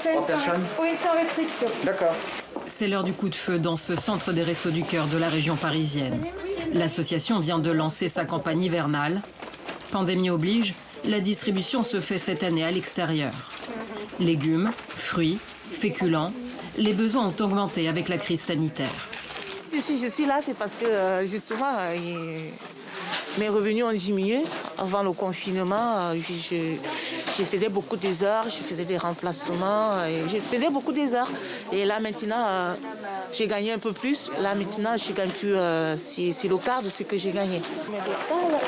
personnes. 3 personnes. Oui, sans restriction. D'accord. C'est l'heure du coup de feu dans ce centre des Restos du Cœur de la région parisienne. L'association vient de lancer sa campagne hivernale. Pandémie oblige, la distribution se fait cette année à l'extérieur. Légumes, fruits, féculents, les besoins ont augmenté avec la crise sanitaire. Si je suis là, c'est parce que justement, mes revenus ont diminué. Avant le confinement, je faisais beaucoup des heures, je faisais des remplacements, je faisais beaucoup des heures. Et là maintenant, j'ai gagné un peu plus. Là maintenant, je gagne plus, c'est le quart de ce que j'ai gagné.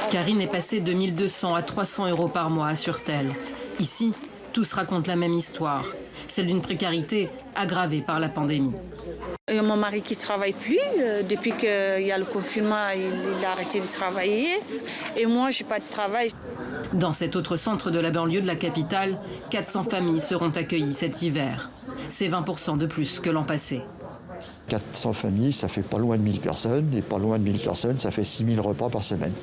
Karine est passée de 1 200 à 300 euros par mois, assure-t-elle. Ici, tous racontent la même histoire, celle d'une précarité aggravée par la pandémie. Et mon mari qui ne travaille plus, depuis qu'il y a le confinement, il a arrêté de travailler. Et moi, je n'ai pas de travail. Dans cet autre centre de la banlieue de la capitale, 400 familles seront accueillies cet hiver. C'est 20% de plus que l'an passé. 400 familles, ça fait pas loin de 1000 personnes. Et pas loin de 1000 personnes, ça fait 6000 repas par semaine.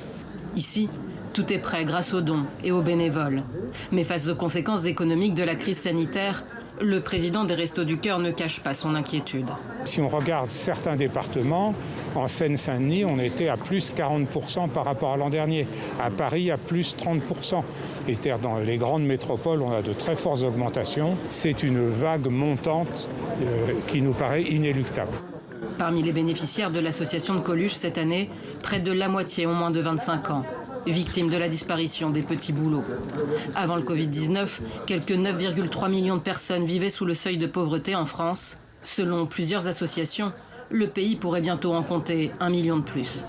Ici, tout est prêt grâce aux dons et aux bénévoles. Mais face aux conséquences économiques de la crise sanitaire, le président des Restos du Cœur ne cache pas son inquiétude. Si on regarde certains départements, en Seine-Saint-Denis, on était à plus 40% par rapport à l'an dernier. À Paris, à plus 30%. Et c'est-à-dire dans les grandes métropoles, on a de très fortes augmentations. C'est une vague montante qui nous paraît inéluctable. Parmi les bénéficiaires de l'association de Coluche cette année, près de la moitié ont moins de 25 ans, victimes de la disparition des petits boulots. Avant le Covid-19, quelques 9,3 millions de personnes vivaient sous le seuil de pauvreté en France. Selon plusieurs associations, le pays pourrait bientôt en compter 1 million de plus.